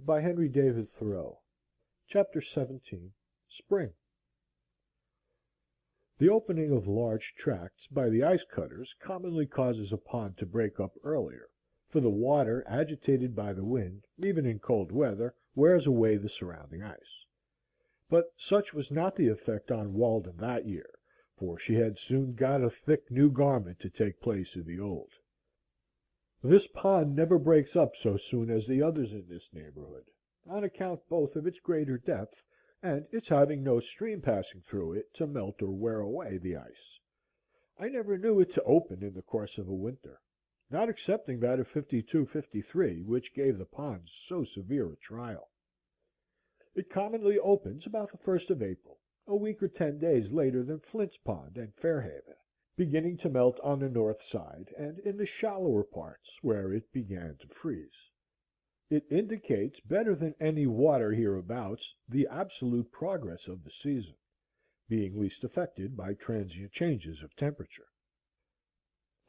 by Henry David Thoreau. Chapter 17. Spring. The opening of large tracts by the ice cutters commonly causes a pond to break up earlier, for the water, agitated by the wind, even in cold weather, wears away the surrounding ice. But such was not the effect on Walden that year, for she had soon got a thick new garment to take place of the old. This pond never breaks up so soon as the others in this neighborhood, on account both of its greater depth and its having no stream passing through it to melt or wear away the ice. I never knew it to open in the course of a winter, not excepting that of '52–53, which gave the pond so severe a trial. It commonly opens about the 1st of April, a week or 10 days later than Flint's Pond and Fairhaven, beginning to melt on the north side and in the shallower parts where it began to freeze. It indicates better than any water hereabouts the absolute progress of the season, being least affected by transient changes of temperature.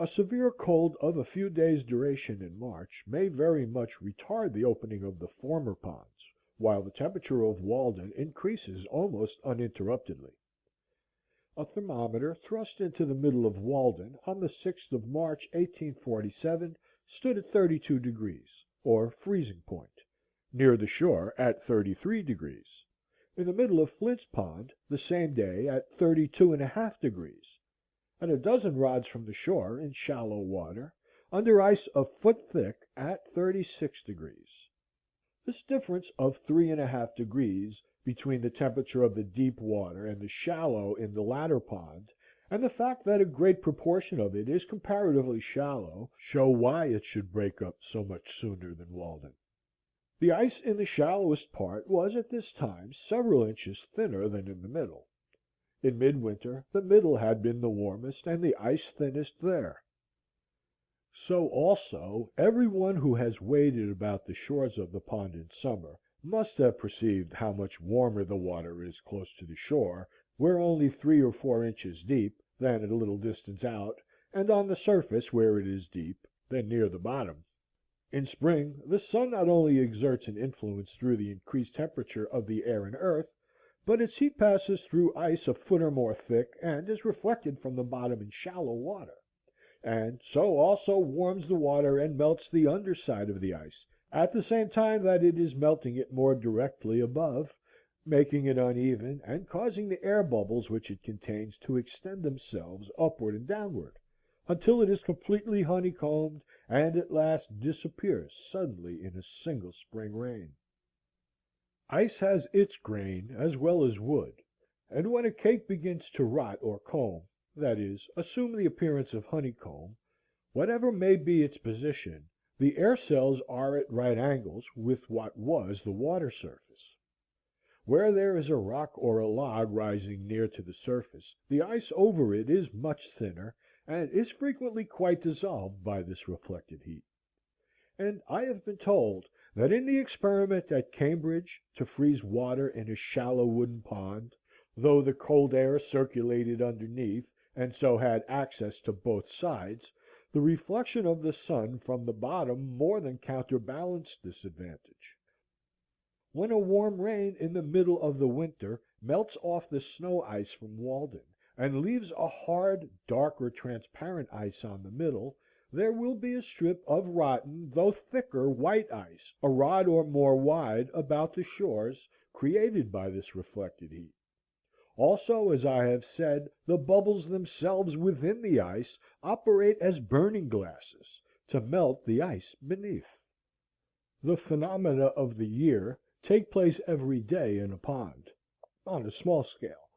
A severe cold of a few days' duration in March may very much retard the opening of the former ponds, while the temperature of Walden increases almost uninterruptedly. A thermometer thrust into the middle of Walden on the 6th of March, 1847, stood at 32 degrees, or freezing point, near the shore at 33 degrees, in the middle of Flint's Pond the same day at 32½ degrees, and a dozen rods from the shore in shallow water, under ice a foot thick, at 36 degrees. This difference of 3½ degrees between the temperature of the deep water and the shallow in the latter pond, and the fact that a great proportion of it is comparatively shallow, show why it should break up so much sooner than Walden. The ice in the shallowest part was at this time several inches thinner than in the middle. In midwinter the middle had been the warmest and the ice thinnest there. So also every one who has waded about the shores of the pond in summer must have perceived how much warmer the water is close to the shore, where only 3 or 4 inches deep, than at a little distance out, and on the surface, where it is deep, than near the bottom. In spring the sun not only exerts an influence through the increased temperature of the air and earth, but its heat passes through ice a foot or more thick, and is reflected from the bottom in shallow water, and so also warms the water and melts the under side of the ice, at the same time that it is melting it more directly above, making it uneven, and causing the air bubbles which it contains to extend themselves upward and downward, until it is completely honeycombed, and at last disappears suddenly in a single spring rain. Ice has its grain as well as wood, and when a cake begins to rot or comb, that is, assume the appearance of honeycomb, whatever may be its position, the air cells are at right angles with what was the water surface. Where there is a rock or a log rising near to the surface, the ice over it is much thinner, and is frequently quite dissolved by this reflected heat. And I have been told that in the experiment at Cambridge to freeze water in a shallow wooden pond, though the cold air circulated underneath, and so had access to both sides, the reflection of the sun from the bottom more than counterbalanced this advantage. When a warm rain in the middle of the winter melts off the snow ice from Walden, and leaves a hard, dark, or transparent ice on the middle, there will be a strip of rotten, though thicker, white ice, a rod or more wide, about the shores, created by this reflected heat. Also, as I have said, the bubbles themselves within the ice operate as burning glasses to melt the ice beneath. The phenomena of the year take place every day in a pond, on a small scale.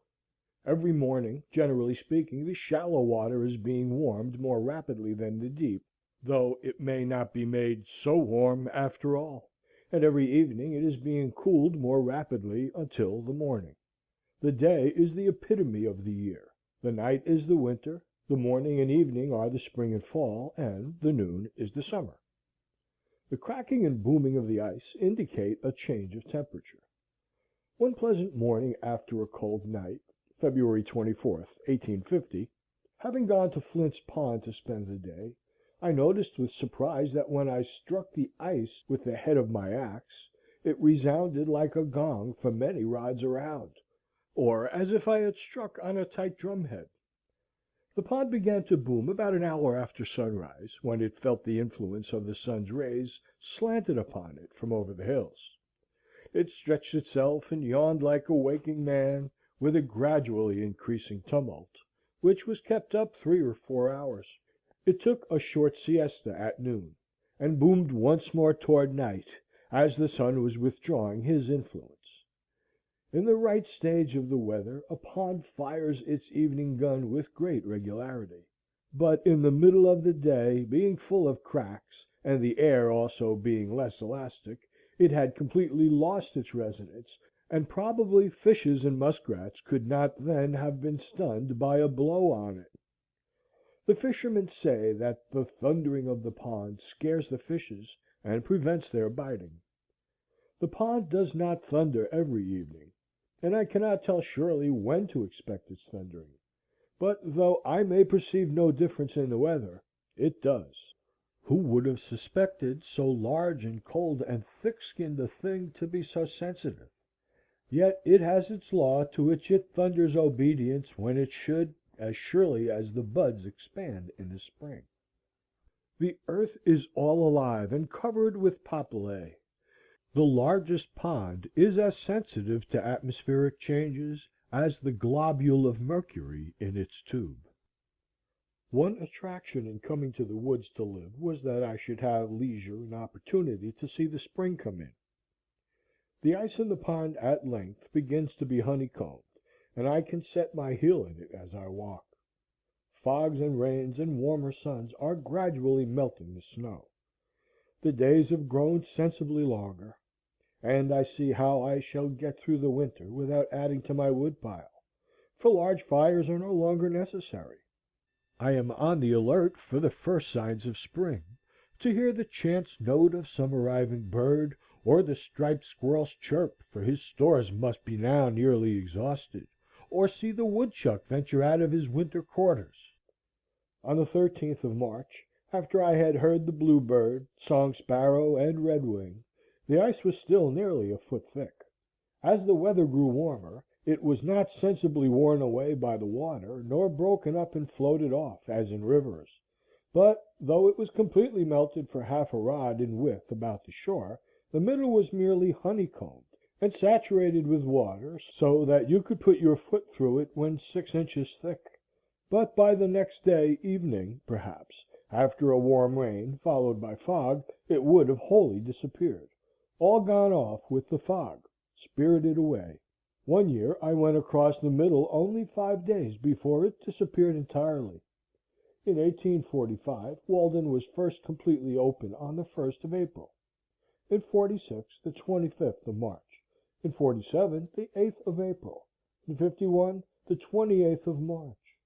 Every morning, generally speaking, the shallow water is being warmed more rapidly than the deep, though it may not be made so warm after all, and every evening it is being cooled more rapidly until the morning. The day is the epitome of the year, the night is the winter, the morning and evening are the spring and fall, and the noon is the summer. The cracking and booming of the ice indicate a change of temperature. One pleasant morning after a cold night, February 24th, 1850, having gone to Flint's Pond to spend the day, I noticed with surprise that when I struck the ice with the head of my axe, It resounded like a gong for many rods around, or as if I had struck on a tight drumhead. The pond began to boom about an hour after sunrise, when it felt the influence of the sun's rays slanted upon it from over the hills. It stretched itself and yawned like a waking man, with a gradually increasing tumult, which was kept up 3 or 4 hours. It took a short siesta at noon, and boomed once more toward night, as the sun was withdrawing his influence. In the right stage of the weather a pond fires its evening gun with great regularity; but in the middle of the day, being full of cracks, and the air also being less elastic, it had completely lost its resonance, and probably fishes and muskrats could not then have been stunned by a blow on it. The fishermen say that the thundering of the pond scares the fishes and prevents their biting. The pond does not thunder every evening, and I cannot tell surely when to expect its thundering; but though I may perceive no difference in the weather, it does. Who would have suspected so large and cold and thick skinned a thing to be so sensitive? Yet it has its law to which it thunders obedience when it should, as surely as the buds expand in the spring. The earth is all alive and covered with papillae. The largest pond is as sensitive to atmospheric changes as the globule of mercury in its tube. One attraction in coming to the woods to live was that I should have leisure and opportunity to see the spring come in. The ice in the pond at length begins to be honeycombed, and I can set my heel in it as I walk. Fogs and rains and warmer suns are gradually melting the snow. The days have grown sensibly longer, and I see how I shall get through the winter without adding to my wood pile, for large fires are no longer necessary. I am on the alert for the first signs of spring, to hear the chance note of some arriving bird, or the striped squirrel's chirp, for his stores must be now nearly exhausted, or see the woodchuck venture out of his winter quarters. On the 13th of March, after I had heard the bluebird, song sparrow, and redwing, the ice was still nearly a foot thick. As the weather grew warmer, it was not sensibly worn away by the water, nor broken up and floated off, as in rivers, but, though it was completely melted for half a rod in width about the shore, the middle was merely honeycombed, and saturated with water, so that you could put your foot through it when 6 inches thick. But by the next day evening, perhaps, after a warm rain, followed by fog, it would have wholly disappeared, all gone off with the fog, spirited away. One year I went across the middle only 5 days before it disappeared entirely. In 1845 Walden was first completely open on the 1st of April; in '46 the 25th of March; in '47 the 8th of April; in '51 the 28th of March;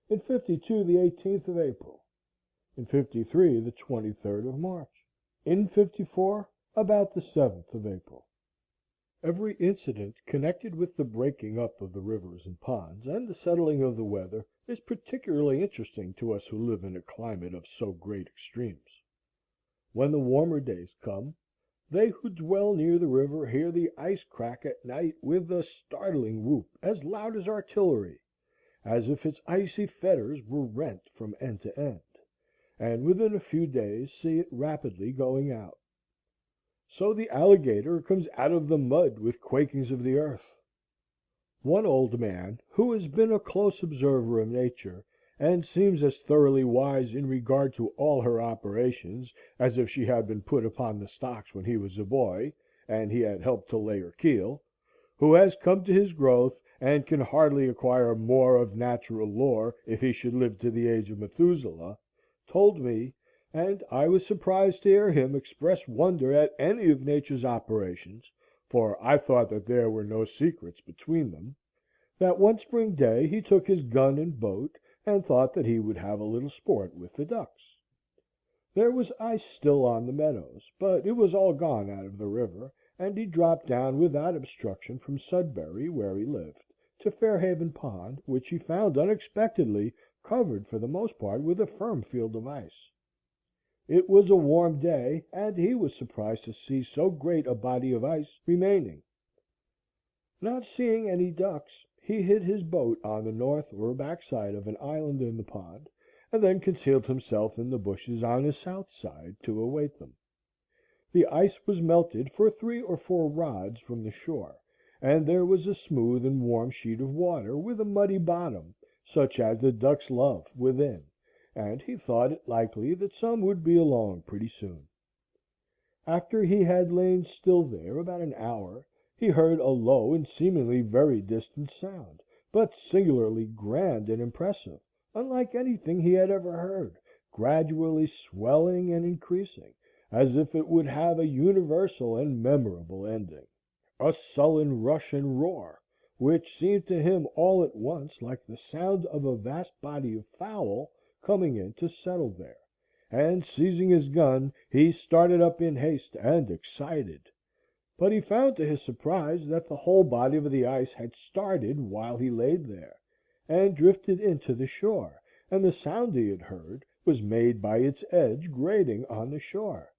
in '52 the 18th of April; in '53 the 23rd of March; in '54 about the 7th of April. Every incident connected with the breaking up of the rivers and ponds, and the settling of the weather, is particularly interesting to us who live in a climate of so great extremes. When the warmer days come, they who dwell near the river hear the ice crack at night with a startling whoop as loud as artillery, as if its icy fetters were rent from end to end, and within a few days see it rapidly going out. So the alligator comes out of the mud with quakings of the earth. One old man, who has been a close observer of nature, and seems as thoroughly wise in regard to all her operations as if she had been put upon the stocks when he was a boy, and he had helped to lay her keel, who has come to his growth, and can hardly acquire more of natural lore if he should live to the age of Methuselah, told me, and I was surprised to hear him express wonder at any of nature's operations, for I thought that there were no secrets between them, that one spring day he took his gun and boat, and thought that he would have a little sport with the ducks. There was ice still on the meadows, but it was all gone out of the river, and he dropped down without obstruction from Sudbury, where he lived, to Fairhaven Pond, which he found unexpectedly covered for the most part with a firm field of ice. It was a warm day, and he was surprised to see so great a body of ice remaining. Not seeing any ducks, he hid his boat on the north or backside of an island in the pond, and then concealed himself in the bushes on the south side to await them. The ice was melted for 3 or 4 rods from the shore, and there was a smooth and warm sheet of water with a muddy bottom, such as the ducks love, within, and he thought it likely that some would be along pretty soon. After he had lain still there about an hour, he heard a low and seemingly very distant sound, but singularly grand and impressive, unlike anything he had ever heard, gradually swelling and increasing, as if it would have a universal and memorable ending. A sullen rush and roar, which seemed to him all at once like the sound of a vast body of fowl coming in to settle there, and seizing his gun, he started up in haste and excited. But he found to his surprise that the whole body of the ice had started while he laid there, and drifted into the shore, and the sound he had heard was made by its edge grating on the shore,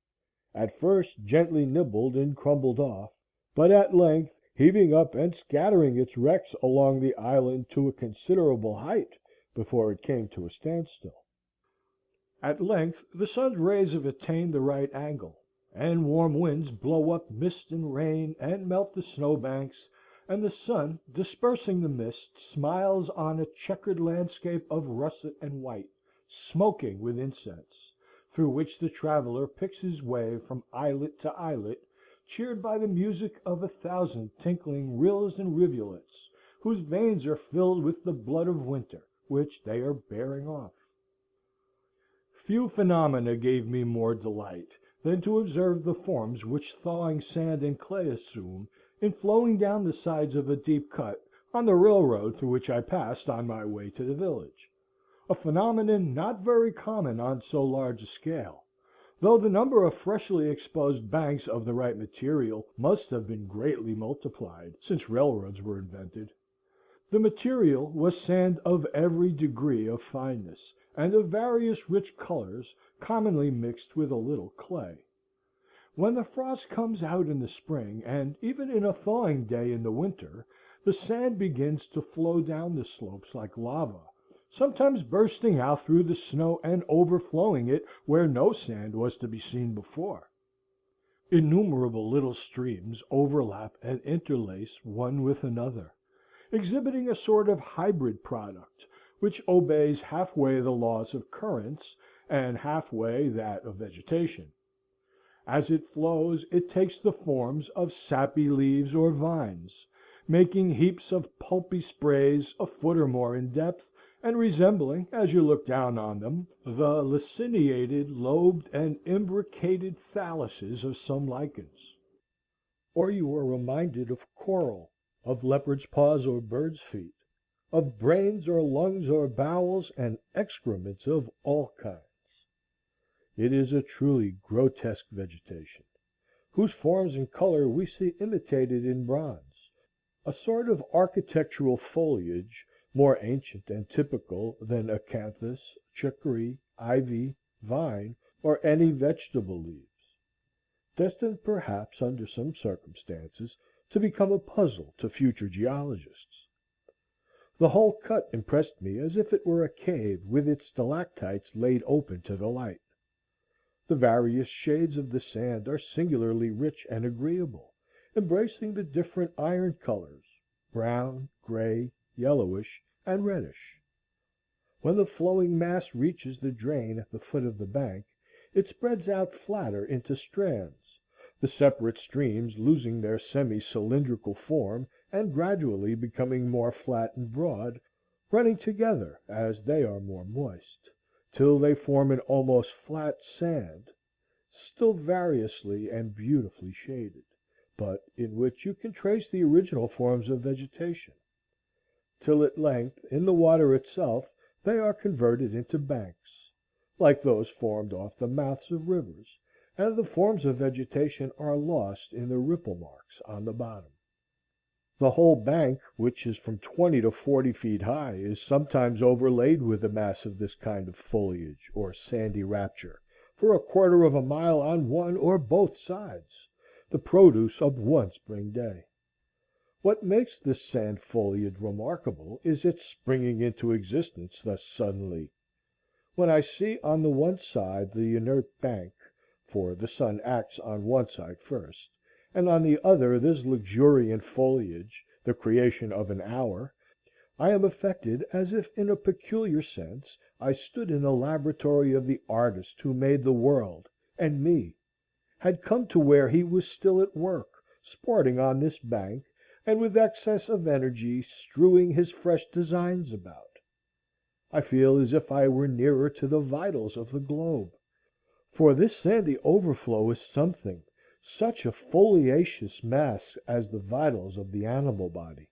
at first gently nibbled and crumbled off, but at length heaving up and scattering its wrecks along the island to a considerable height before it came to a standstill. At length the sun's rays have attained the right angle, and warm winds blow up mist and rain and melt the snow banks, and the sun, dispersing the mist, smiles on a checkered landscape of russet and white, smoking with incense, through which the traveller picks his way from islet to islet, cheered by the music of 1,000 tinkling rills and rivulets, whose veins are filled with the blood of winter, which they are bearing off. Few phenomena gave me more delight than to observe the forms which thawing sand and clay assume in flowing down the sides of a deep cut on the railroad through which I passed on my way to the village, a phenomenon not very common on so large a scale, though the number of freshly exposed banks of the right material must have been greatly multiplied since railroads were invented. The material was sand of every degree of fineness, and of various rich colors, commonly mixed with a little clay. When the frost comes out in the spring, and even in a thawing day in the winter, the sand begins to flow down the slopes like lava, sometimes bursting out through the snow and overflowing it where no sand was to be seen before. Innumerable little streams overlap and interlace one with another, exhibiting a sort of hybrid product, which obeys half-way the laws of currents and half-way that of vegetation. As it flows, it takes the forms of sappy leaves or vines, making heaps of pulpy sprays a foot or more in depth, and resembling, as you look down on them, the laciniated, lobed, and imbricated thalluses of some lichens. Or you are reminded of coral, of leopard's paws or bird's feet, of brains or lungs or bowels, and excrements of all kinds. It is a truly grotesque vegetation, whose forms and color we see imitated in bronze, a sort of architectural foliage more ancient and typical than acanthus, chicory, ivy, vine, or any vegetable leaves, destined perhaps under some circumstances to become a puzzle to future geologists. The whole cut impressed me as if it were a cave with its stalactites laid open to the light. The various shades of the sand are singularly rich and agreeable, embracing the different iron colors, brown, gray, yellowish, and reddish. When the flowing mass reaches the drain at the foot of the bank, it spreads out flatter into strands, the separate streams losing their semi-cylindrical form and gradually becoming more flat and broad, running together as they are more moist, till they form an almost flat sand, still variously and beautifully shaded, but in which you can trace the original forms of vegetation, till at length in the water itself they are converted into banks, like those formed off the mouths of rivers, and the forms of vegetation are lost in the ripple marks on the bottom. The whole bank, which is from 20 to 40 feet high, is sometimes overlaid with a mass of this kind of foliage or sandy rapture, for a quarter of a mile on one or both sides, the produce of one spring day. What makes this sand foliage remarkable is its springing into existence thus suddenly. When I see on the one side the inert bank, for the sun acts on one side first, and on the other this luxuriant foliage, the creation of an hour, I am affected as if in a peculiar sense I stood in the laboratory of the artist who made the world and me, had come to where he was still at work, sporting on this bank, and with excess of energy strewing his fresh designs about. I feel as if I were nearer to the vitals of the globe, for this sandy overflow is something, such a foliaceous mass as the vitals of the animal body.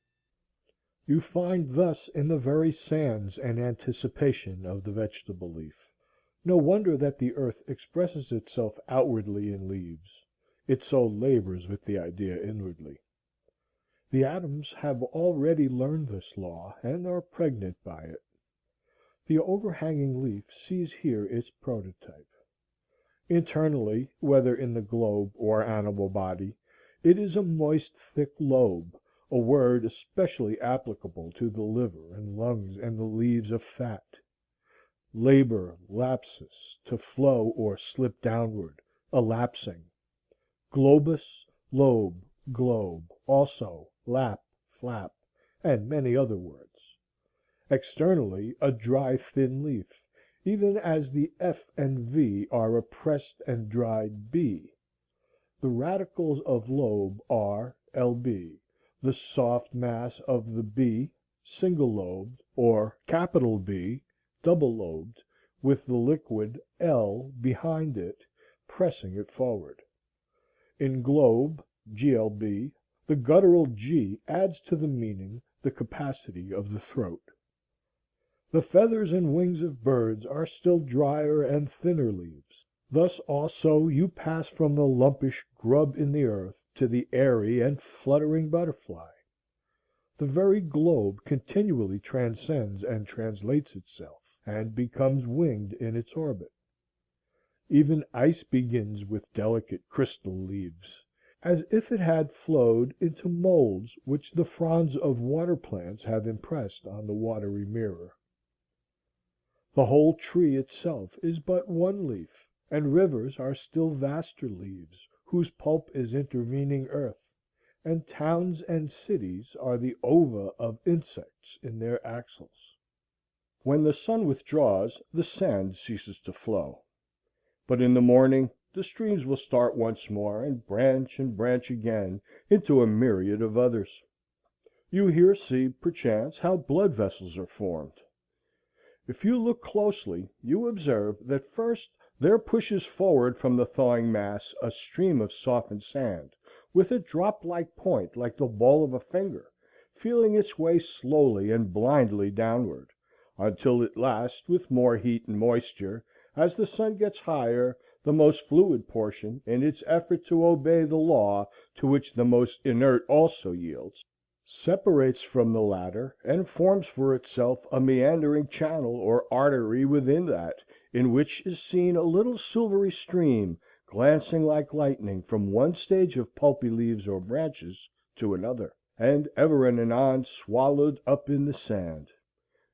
You find thus in the very sands an anticipation of the vegetable leaf. No wonder that the earth expresses itself outwardly in leaves. It so labors with the idea inwardly. The atoms have already learned this law, and are pregnant by it. The overhanging leaf sees here its prototype. Internally, whether in the globe or animal body, it is a moist, thick lobe, a word especially applicable to the liver and lungs and the leaves of fat. Labor, lapsus, to flow or slip downward, a lapsing. Globus, lobe, globe, also lap, flap, and many other words. Externally, a dry, thin leaf, even as the F and V are a pressed and dried B. The radicals of lobe are LB, the soft mass of the B, single-lobed, or B, double-lobed, with the liquid L behind it, pressing it forward. In globe, GLB, the guttural G adds to the meaning the capacity of the throat. The feathers and wings of birds are still drier and thinner leaves. Thus also you pass from the lumpish grub in the earth to the airy and fluttering butterfly. The very globe continually transcends and translates itself, and becomes winged in its orbit. Even ice begins with delicate crystal leaves, as if it had flowed into molds which the fronds of water plants have impressed on the watery mirror. The whole tree itself is but one leaf, and rivers are still vaster leaves, whose pulp is intervening earth, and towns and cities are the ova of insects in their axils. When the sun withdraws, the sand ceases to flow. But in the morning the streams will start once more, and branch again into a myriad of others. You here see, perchance, how blood vessels are formed. If you look closely, you observe that first there pushes forward from the thawing mass a stream of softened sand, with a drop-like point like the ball of a finger, feeling its way slowly and blindly downward, until at last, with more heat and moisture, as the sun gets higher, the most fluid portion, in its effort to obey the law to which the most inert also yields, separates from the latter, and forms for itself a meandering channel or artery within that, in which is seen a little silvery stream glancing like lightning from one stage of pulpy leaves or branches to another, and ever and anon swallowed up in the sand.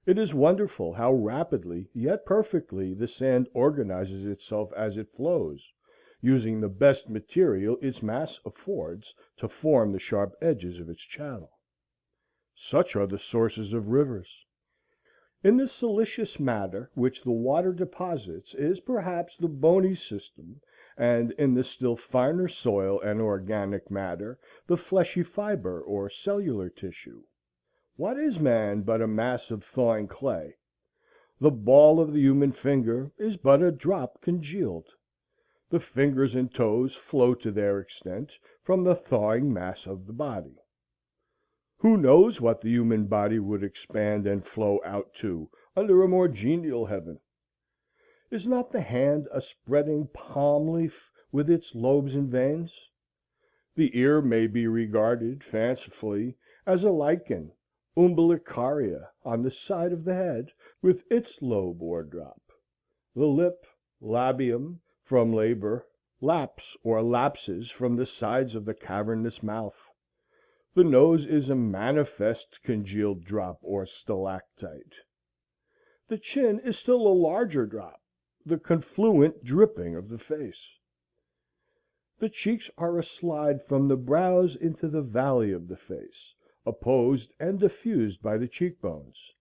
It is wonderful how rapidly yet perfectly the sand organizes itself as it flows, using the best material its mass affords to form the sharp edges of its channel. Such are the sources of rivers. In the silicious matter which the water deposits is perhaps the bony system, and in the still finer soil and organic matter the fleshy fiber or cellular tissue. What is man but a mass of thawing clay? The ball of the human finger is but a drop congealed. The fingers and toes flow to their extent from the thawing mass of the body. Who knows what the human body would expand and flow out to under a more genial heaven? Is not the hand a spreading palm leaf with its lobes and veins? The ear may be regarded, fancifully, as a lichen, umbilicaria, on the side of the head, with its lobe or drop. The lip, labium, from labor, laps or lapses from the sides of the cavernous mouth. The nose is a manifest congealed drop or stalactite. The chin is still a larger drop, the confluent dripping of the face. The cheeks are a slide from the brows into the valley of the face, opposed and diffused by the cheek bones.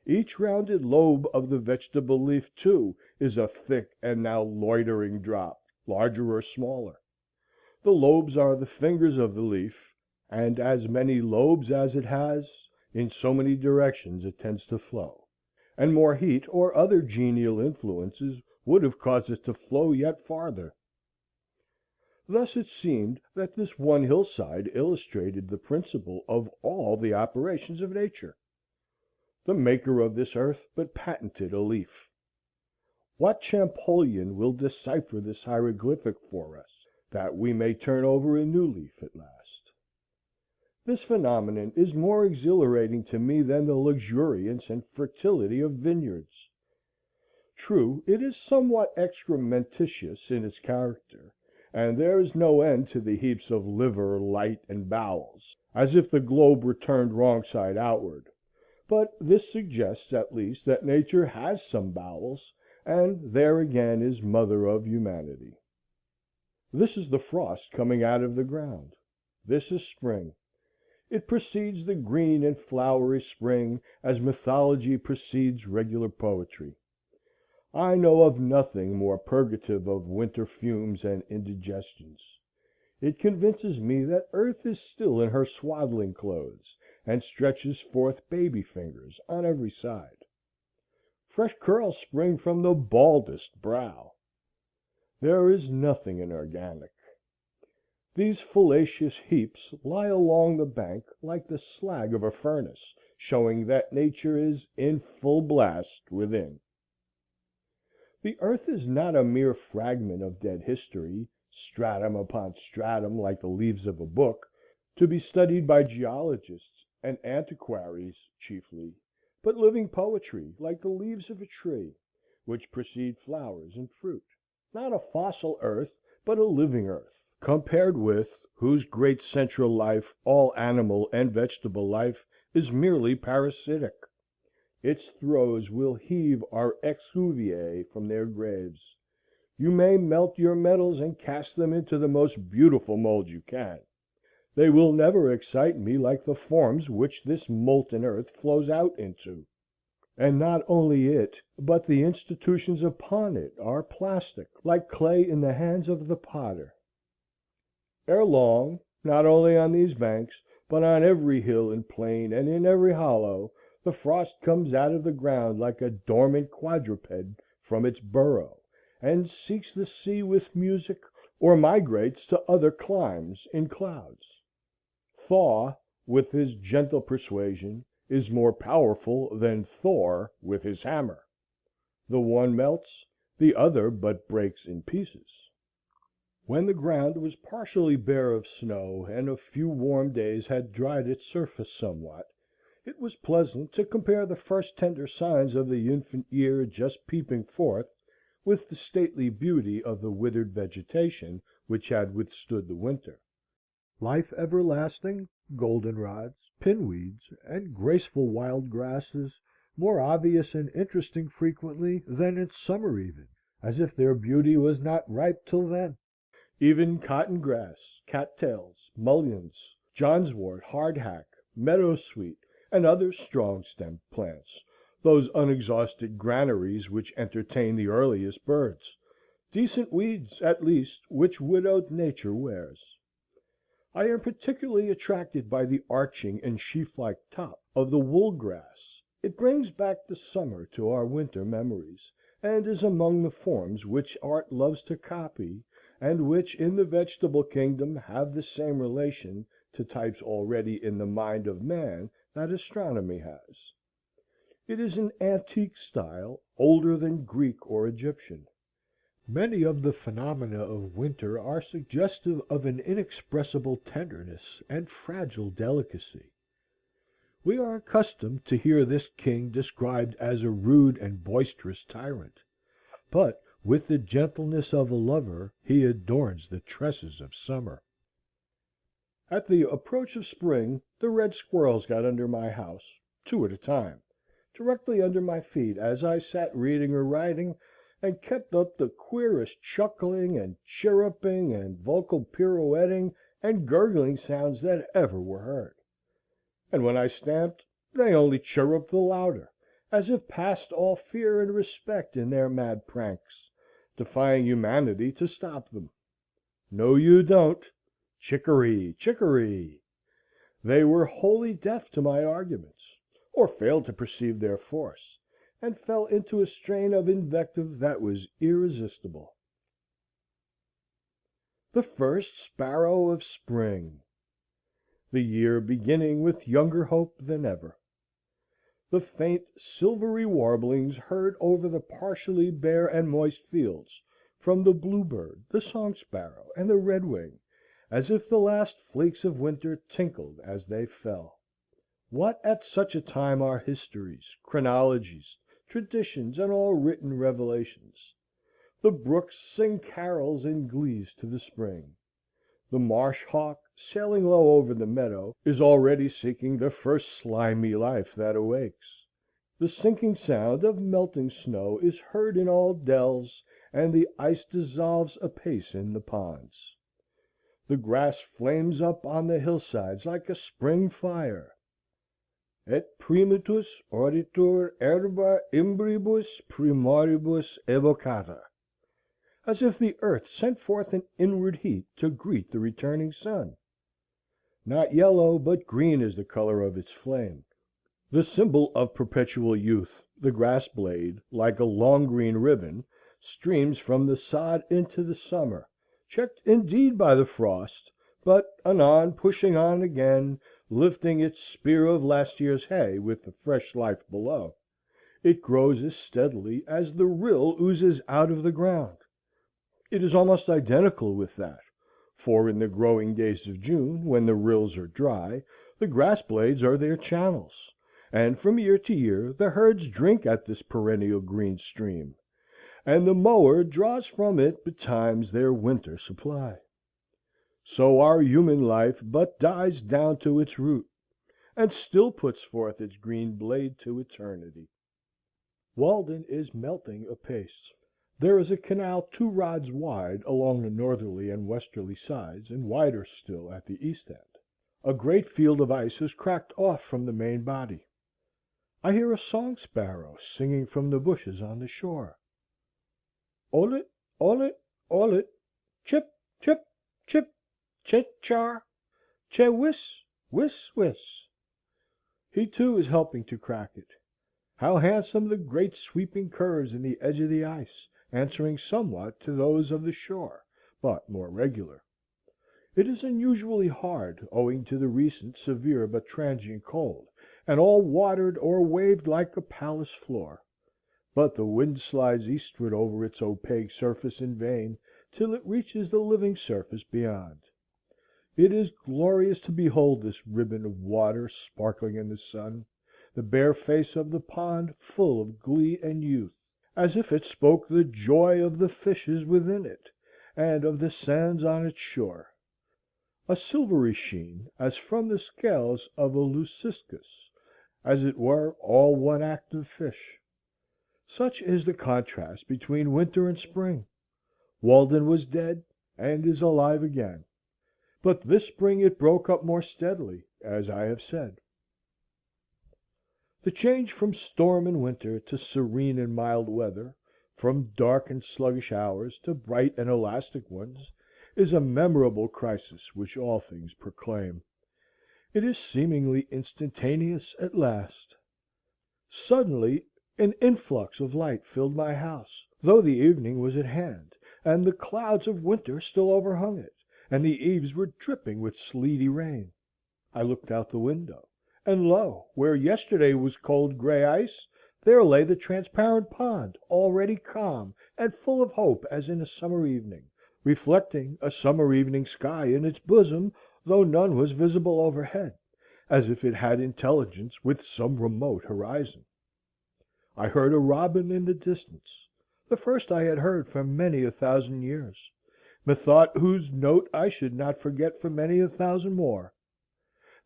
Each rounded lobe of the vegetable leaf, too, is a thick and now loitering drop, larger or smaller. The lobes are the fingers of the leaf, and as many lobes as it has, in so many directions it tends to flow, and more heat or other genial influences would have caused it to flow yet farther. Thus it seemed that this one hillside illustrated the principle of all the operations of nature. The Maker of this earth but patented a leaf. What Champollion will decipher this hieroglyphic for us, that we may turn over a new leaf at last? This phenomenon is more exhilarating to me than the luxuriance and fertility of vineyards. True, it is somewhat excrementitious in its character, and there is no end to the heaps of liver, light, and bowels, as if the globe were turned wrong side outward; but this suggests at least that nature has some bowels, and there again is mother of humanity. This is the frost coming out of the ground. This is spring. It precedes the green and flowery spring, as mythology precedes regular poetry. I know of nothing more purgative of winter fumes and indigestions. It convinces me that earth is still in her swaddling clothes, and stretches forth baby fingers on every side. Fresh curls spring from the baldest brow. There is nothing inorganic. These fallacious heaps lie along the bank like the slag of a furnace, showing that nature is in full blast within. The earth is not a mere fragment of dead history, stratum upon stratum like the leaves of a book, to be studied by geologists and antiquaries chiefly, but living poetry like the leaves of a tree, which precede flowers and fruit. Not a fossil earth, but a living earth, compared with whose great central life, all animal and vegetable life, is merely parasitic. Its throes will heave our exuviae from their graves. You may melt your metals and cast them into the most beautiful mold you can. They will never excite me like the forms which this molten earth flows out into. And not only it, but the institutions upon it, are plastic, like clay in the hands of the potter. Ere long, not only on these banks, but on every hill and plain, and in every hollow, the frost comes out of the ground like a dormant quadruped from its burrow, and seeks the sea with music, or migrates to other climes in clouds. Thaw, with his gentle persuasion, is more powerful than Thor with his hammer. The one melts, the other but breaks in pieces. When the ground was partially bare of snow, and a few warm days had dried its surface somewhat, it was pleasant to compare the first tender signs of the infant year just peeping forth with the stately beauty of the withered vegetation which had withstood the winter. Life everlasting, goldenrods, pinweeds, and graceful wild grasses, more obvious and interesting frequently than in summer even, as if their beauty was not ripe till then. Even cotton grass, cattails, mulleins, johnswort, hardhack, meadowsweet, and other strong-stemmed plants, those unexhausted granaries which entertain the earliest birds, decent weeds, at least, which widowed nature wears. I am particularly attracted by the arching and sheaf-like top of the wool grass. It brings back the summer to our winter memories, and is among the forms which art loves to copy, and which in the vegetable kingdom have the same relation to types already in the mind of man that astronomy has. It is an antique style, older than Greek or Egyptian. Many of the phenomena of winter are suggestive of an inexpressible tenderness and fragile delicacy. We are accustomed to hear this king described as a rude and boisterous tyrant, but With the gentleness of a lover he adorns the tresses of summer. At the approach of spring the red squirrels got under my house, two at a time, directly under my feet as I sat reading or writing, and kept up the queerest chuckling and chirruping and vocal pirouetting and gurgling sounds that ever were heard. And when I stamped, they only chirruped the louder, as if past all fear and respect in their mad pranks, defying humanity to stop them. No, you don't. Chicory, chicory. They were wholly deaf to my arguments, or failed to perceive their force, and fell into a strain of invective that was irresistible. The first sparrow of spring! The year beginning with younger hope than ever. The faint silvery warblings heard over the partially bare and moist fields from the bluebird, the song sparrow, and the redwing, as if the last flakes of winter tinkled as they fell. What at such a time are histories, chronologies, traditions, and all written revelations? The brooks sing carols and glees to the spring. The marsh hawk, sailing low over the meadow, is already seeking the first slimy life that awakes. The sinking sound of melting snow is heard in all dells, and the ice dissolves apace in the ponds. The grass flames up on the hillsides like a spring fire. Et primitus auditur herba imbribus primoribus evocata, as if the earth sent forth an inward heat to greet the returning sun. Not yellow, but green is the color of its flame. The symbol of perpetual youth, the grass blade, like a long green ribbon, streams from the sod into the summer, checked indeed by the frost, but anon pushing on again, lifting its spear of last year's hay with the fresh life below. It grows as steadily as the rill oozes out of the ground. It is almost identical with that, for in the growing days of June, when the rills are dry, the grass blades are their channels, and from year to year the herds drink at this perennial green stream, and the mower draws from it betimes their winter supply. So our human life but dies down to its root, and still puts forth its green blade to eternity. Walden is melting apace. There is a canal 2 rods wide along the northerly and westerly sides, and wider still at the east end. A great field of ice has cracked off from the main body. I hear a song sparrow singing from the bushes on the shore. Olit, olit, olit, chip, chip, chip, chit-char, che-whiss, whiss, whiss. He too is helping to crack it. How handsome the great sweeping curves in the edge of the ice, answering somewhat to those of the shore, but more regular. It is unusually hard, owing to the recent severe but transient cold, and all watered or waved like a palace floor. But the wind slides eastward over its opaque surface in vain, till it reaches the living surface beyond. It is glorious to behold this ribbon of water sparkling in the sun, the bare face of the pond full of glee and youth, as if it spoke the joy of the fishes within it, and of the sands on its shore. A silvery sheen, as from the scales of a leuciscus, as it were all one active fish. Such is the contrast between winter and spring. Walden was dead, and is alive again. But this spring it broke up more steadily, as I have said. The change from storm and winter to serene and mild weather, from dark and sluggish hours to bright and elastic ones, is a memorable crisis which all things proclaim. It is seemingly instantaneous at last. Suddenly an influx of light filled my house, though the evening was at hand, and the clouds of winter still overhung it, and the eaves were dripping with sleety rain. I looked out the window, and lo, where yesterday was cold gray ice, there lay the transparent pond, already calm and full of hope as in a summer evening, reflecting a summer evening sky in its bosom, though none was visible overhead, as if it had intelligence with some remote horizon. I heard a robin in the distance. the first I had heard for many a thousand years, methought whose note I should not forget for many a thousand more.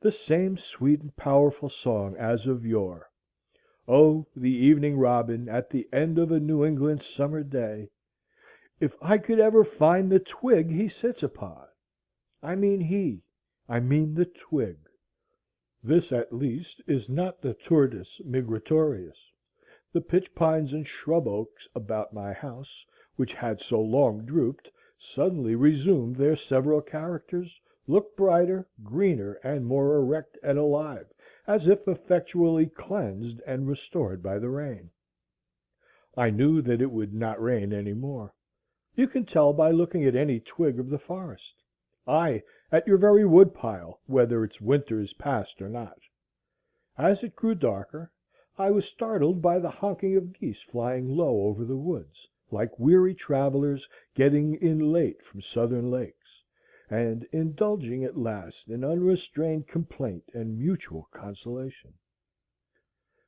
The same sweet and powerful song as of yore. Oh, the evening robin at the end of a New England summer day! If I could ever find the twig he sits upon! I mean the twig. This, at least, is not the Turdus migratorius. The pitch pines and shrub oaks about my house, which had so long drooped, suddenly resumed their several characters, looked brighter, greener, and more erect and alive, as if effectually cleansed and restored by the rain. I knew that it would not rain any more. You can tell by looking at any twig of the forest; ay, at your very wood pile, whether its winter is past or not. As it grew darker, I was startled by the honking of geese flying low over the woods, like weary travelers getting in late from southern lakes, and indulging at last in unrestrained complaint and mutual consolation.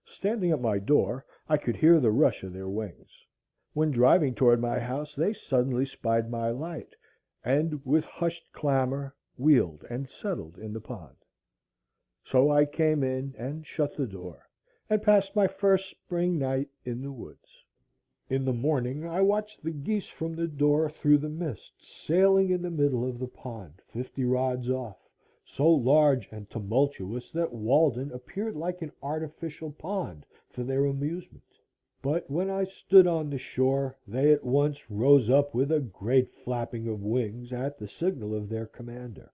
Standing at my door, I could hear the rush of their wings. When driving toward my house, they suddenly spied my light, and with hushed clamor wheeled and settled in the pond. So I came in and shut the door, and passed my first spring night in the woods. In the morning I watched the geese from the door through the mist, sailing in the middle of the pond, 50 rods off, so large and tumultuous that Walden appeared like an artificial pond for their amusement. But when I stood on the shore, they at once rose up with a great flapping of wings at the signal of their commander,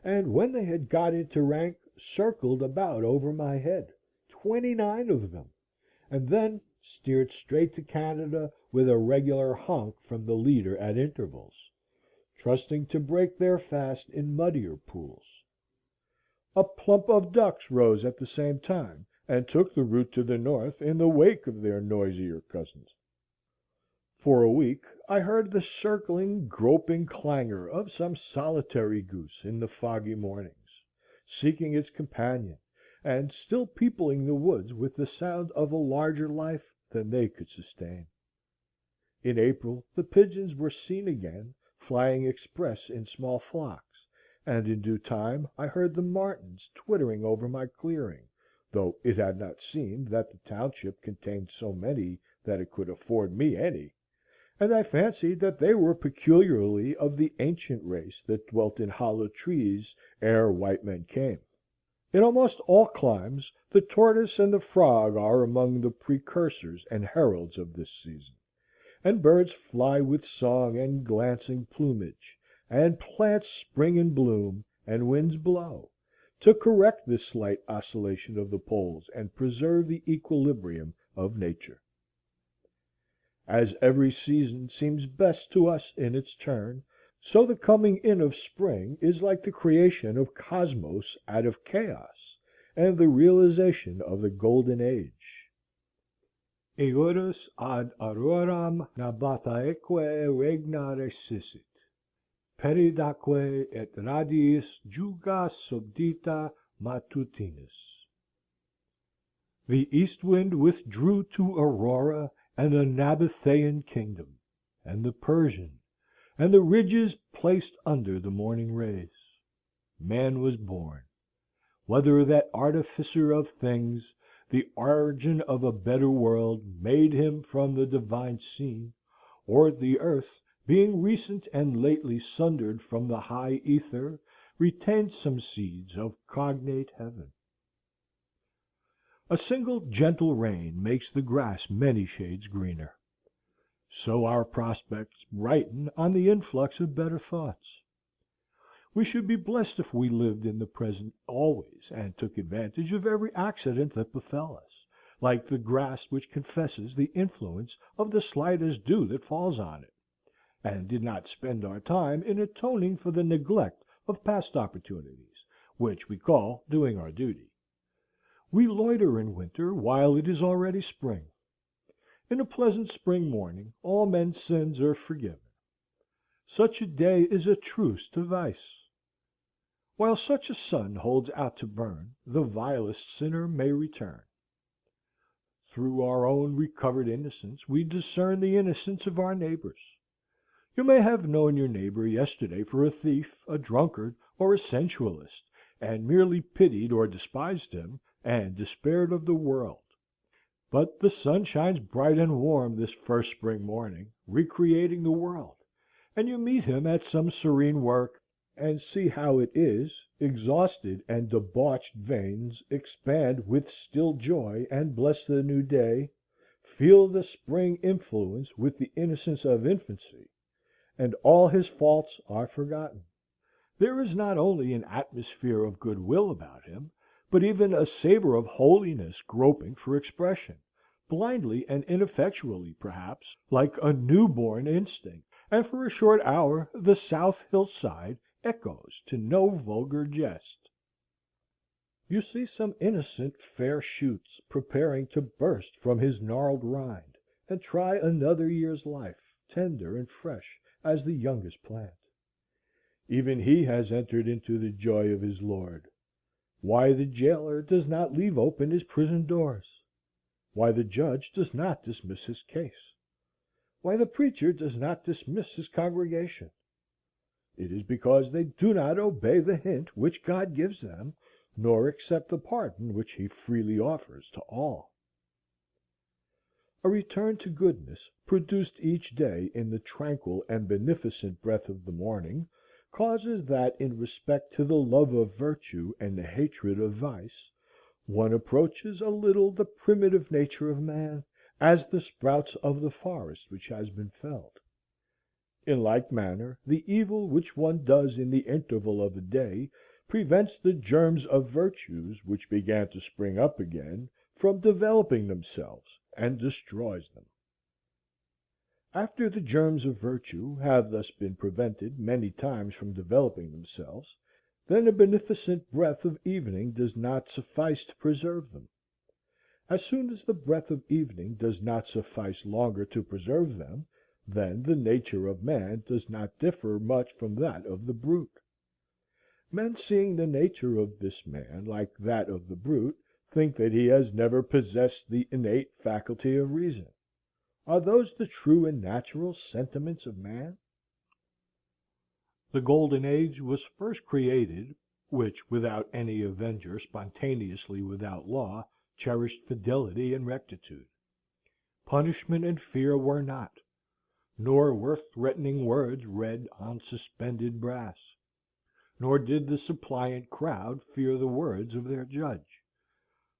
and when they had got into rank, circled about over my head, 29 of them, and then steered straight to Canada with a regular honk from the leader at intervals, trusting to break their fast in muddier pools. A plump of ducks rose at the same time, and took the route to the north in the wake of their noisier cousins. For a week I heard the circling, groping clangor of some solitary goose in the foggy mornings, seeking its companion, and still peopling the woods with the sound of a larger life than they could sustain. In April the pigeons were seen again, flying express in small flocks, and in due time I heard the martins twittering over my clearing, though it had not seemed that the township contained so many that it could afford me any, and I fancied that they were peculiarly of the ancient race that dwelt in hollow trees ere white men came. In almost all climes the tortoise and the frog are among the precursors and heralds of this season, and birds fly with song and glancing plumage, and plants spring and bloom, and winds blow, to correct this slight oscillation of the poles and preserve the equilibrium of nature. As every season seems best to us in its turn, so the coming in of spring is like the creation of cosmos out of chaos, and the realization of the golden age. Eodus ad auroram nabataeque regna resissit, peridaque et radiis juga subdita matutinus. The east wind withdrew to Aurora and the Nabathæan kingdom, and the Persian, and the ridges placed under the morning rays. Man was born. Whether that artificer of things, the origin of a better world, made him from the divine scene, or the earth, being recent and lately sundered from the high ether, retained some seeds of cognate heaven. A single gentle rain makes the grass many shades greener. So our prospects brighten on the influx of better thoughts. We should be blessed if we lived in the present always, and took advantage of every accident that befell us, like the grass which confesses the influence of the slightest dew that falls on it, and did not spend our time in atoning for the neglect of past opportunities, which we call doing our duty. We loiter in winter while it is already spring. In a pleasant spring morning all men's sins are forgiven. Such a day is a truce to vice. While such a sun holds out to burn, the vilest sinner may return. Through our own recovered innocence we discern the innocence of our neighbors. You may have known your neighbor yesterday for a thief, a drunkard, or a sensualist, and merely pitied or despised him, and despaired of the world. But the sun shines bright and warm this first spring morning, recreating the world, and you meet him at some serene work, and see how it is, exhausted and debauched veins expand with still joy and bless the new day, feel the spring influence with the innocence of infancy, and all his faults are forgotten. There is not only an atmosphere of good will about him, but even a savor of holiness groping for expression, blindly and ineffectually perhaps, like a new-born instinct, and for a short hour the south hillside echoes to no vulgar jest. You see some innocent fair shoots preparing to burst from his gnarled rind, and try another year's life, tender and fresh as the youngest plant. Even he has entered into the joy of his Lord. Why the jailer does not leave open his prison doors? Why the judge does not dismiss his case? Why the preacher does not dismiss his congregation? It is because they do not obey the hint which God gives them, nor accept the pardon which he freely offers to all. A return to goodness, produced each day in the tranquil and beneficent breath of the morning, causes that in respect to the love of virtue and the hatred of vice, one approaches a little the primitive nature of man, as the sprouts of the forest which has been felled. In like manner, the evil which one does in the interval of a day prevents the germs of virtues, which began to spring up again, from developing themselves, and destroys them. After the germs of virtue have thus been prevented many times from developing themselves, then a beneficent breath of evening does not suffice to preserve them. As soon as the breath of evening does not suffice longer to preserve them, then the nature of man does not differ much from that of the brute. Men, seeing the nature of this man like that of the brute, think that he has never possessed the innate faculty of reason. Are those the true and natural sentiments of man? The golden age was first created, which without any avenger, spontaneously without law, cherished fidelity and rectitude. Punishment and fear were not, nor were threatening words read on suspended brass, nor did the suppliant crowd fear the words of their judge,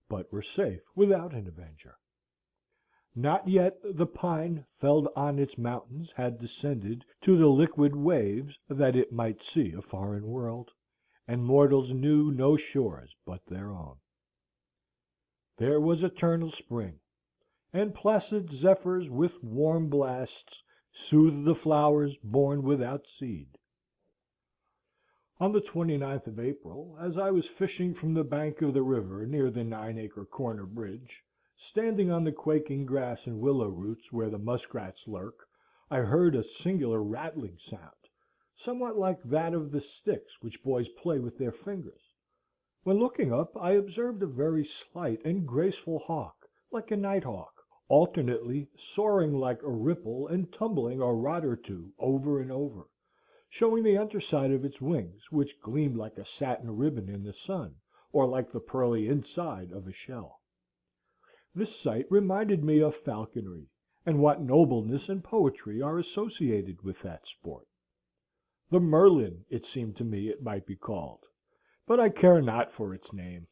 but were safe without an avenger. Not yet the pine felled on its mountains had descended to the liquid waves that it might see a foreign world, and mortals knew no shores but their own. There was eternal spring, and placid zephyrs with warm blasts soothed the flowers born without seed. On the 29th of April, as I was fishing from the bank of the river near the 9-acre corner bridge, standing on the quaking grass and willow roots where the muskrats lurk, I heard a singular rattling sound, somewhat like that of the sticks which boys play with their fingers. When looking up, I observed a very slight and graceful hawk, like a night hawk, alternately soaring like a ripple and tumbling a rod or two over and over, showing the underside of its wings, which gleamed like a satin ribbon in the sun, or like the pearly inside of a shell. This sight reminded me of falconry, and what nobleness and poetry are associated with that sport. The Merlin, it seemed to me it might be called, but I care not for its name.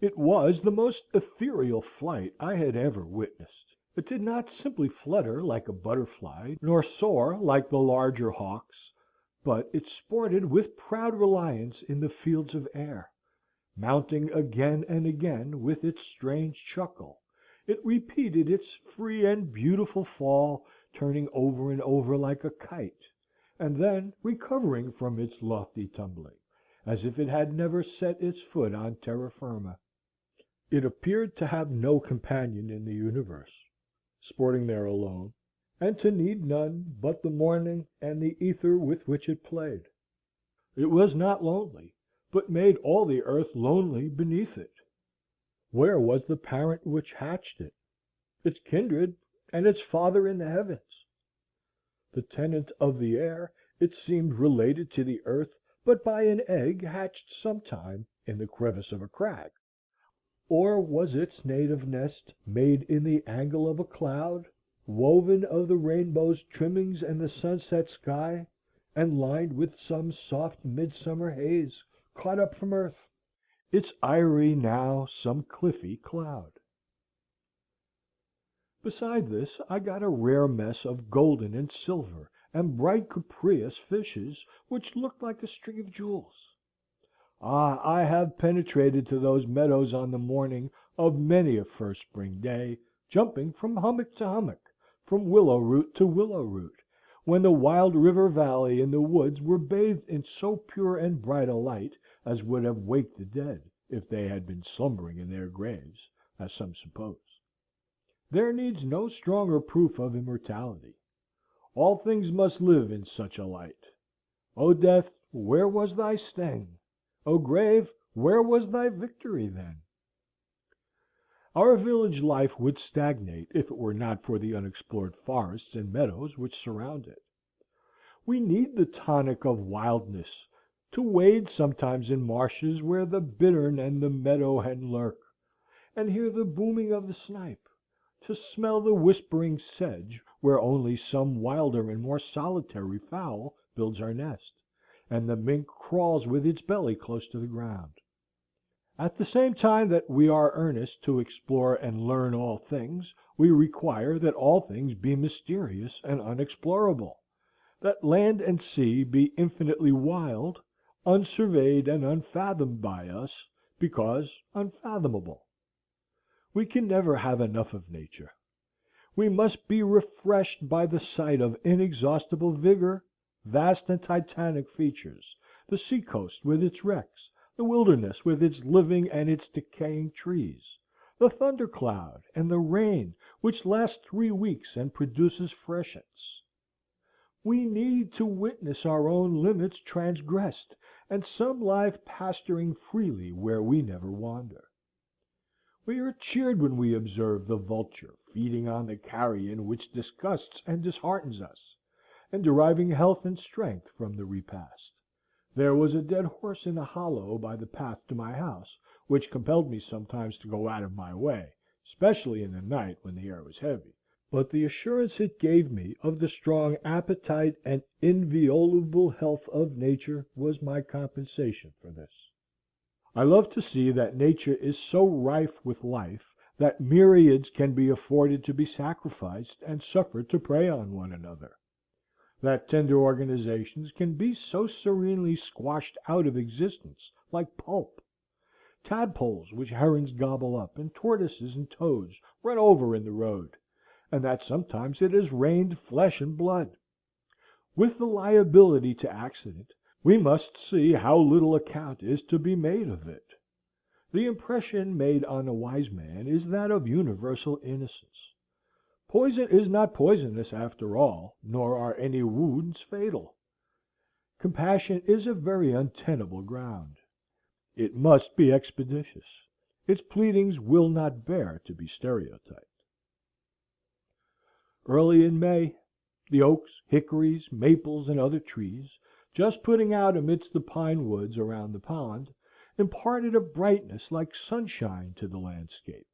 It was the most ethereal flight I had ever witnessed. It did not simply flutter like a butterfly, nor soar like the larger hawks, but it sported with proud reliance in the fields of air, mounting again and again with its strange chuckle. It repeated its free and beautiful fall, turning over and over like a kite, and then recovering from its lofty tumbling, as if it had never set its foot on terra firma. It appeared to have no companion in the universe, sporting there alone, and to need none but the morning and the ether with which it played. It was not lonely, but made all the earth lonely beneath it. Where was the parent which hatched it? its kindred, and its father in the heavens. The tenant of the air, it seemed related to the earth but by an egg hatched sometime in the crevice of a crag. Or was its native nest made in the angle of a cloud, woven of the rainbow's trimmings and the sunset sky, and lined with some soft midsummer haze caught up from earth, its eyrie now some cliffy cloud? Beside this I got a rare mess of golden and silver and bright cupreous fishes, which looked like a string of jewels. Ah, I have penetrated to those meadows on the morning of many a first spring day, jumping from hummock to hummock, from willow root to willow root, when the wild river valley and the woods were bathed in so pure and bright a light as would have waked the dead, if they had been slumbering in their graves, as some suppose. There needs no stronger proof of immortality. All things must live in such a light. O death, where was thy sting? O grave, where was thy victory then? Our village life would stagnate if it were not for the unexplored forests and meadows which surround it. We need the tonic of wildness, to wade sometimes in marshes where the bittern and the meadow hen lurk, and hear the booming of the snipe, to smell the whispering sedge where only some wilder and more solitary fowl builds her nest, and the mink crawls with its belly close to the ground. At the same time that we are earnest to explore and learn all things, we require that all things be mysterious and unexplorable, that land and sea be infinitely wild, unsurveyed and unfathomed by us, because unfathomable. We can never have enough of nature. We must be refreshed by the sight of inexhaustible vigor, vast and titanic features, the sea-coast with its wrecks, the wilderness with its living and its decaying trees, the thunder-cloud and the rain which lasts 3 weeks and produces freshets. We need to witness our own limits transgressed, and some life pasturing freely where we never wander. We are cheered when we observe the vulture feeding on the carrion which disgusts and disheartens us, and deriving health and strength from the repast. There was a dead horse in a hollow by the path to my house, which compelled me sometimes to go out of my way, especially in the night when the air was heavy, but the assurance it gave me of the strong appetite and inviolable health of nature was my compensation for this. I love to see that nature is so rife with life that myriads can be afforded to be sacrificed and suffered to prey on one another; that tender organizations can be so serenely squashed out of existence like pulp; tadpoles which herons gobble up, and tortoises and toads run over in the road, and that sometimes it has rained flesh and blood. With the liability to accident, we must see how little account is to be made of it. The impression made on a wise man is that of universal innocence. Poison is not poisonous after all, nor are any wounds fatal. Compassion is a very untenable ground. It must be expeditious. Its pleadings will not bear to be stereotyped. Early in May, the oaks, hickories, maples, and other trees, just putting out amidst the pine woods around the pond, imparted a brightness like sunshine to the landscape,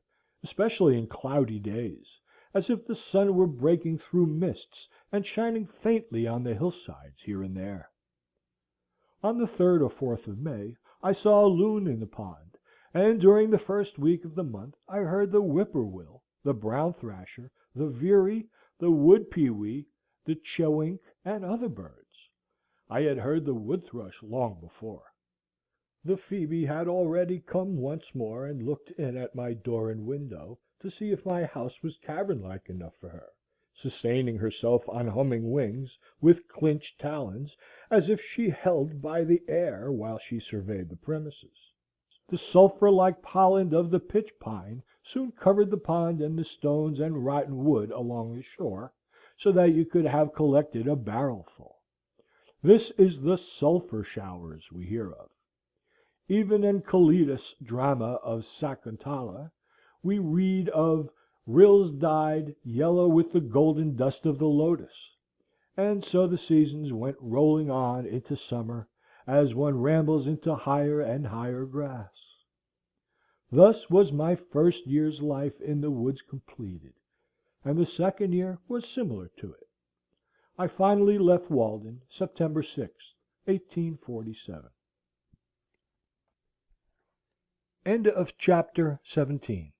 especially in cloudy days, as if the sun were breaking through mists and shining faintly on the hillsides here and there. On the 3rd or 4th of May I saw a loon in the pond, and during the first week of the month I heard the whippoorwill, the brown thrasher, the veery, the wood pewee, the chewink, and other birds. I had heard the wood thrush long before. The phoebe had already come once more and looked in at my door and window to see if my house was cavern-like enough for her, sustaining herself on humming wings, with clinched talons, as if she held by the air while she surveyed the premises. The sulphur-like pollen of the pitch pine soon covered the pond and the stones and rotten wood along the shore, so that you could have collected a barrelful. This is the sulphur showers we hear of. Even in Calidas' drama of Sakuntala we read of Rills died, yellow with the golden dust of the lotus, and so the seasons went rolling on into summer, as one rambles into higher and higher grass. Thus was my first year's life in the woods completed, and the second year was similar to it. I finally left Walden September 6th, 1847. End of Chapter 17.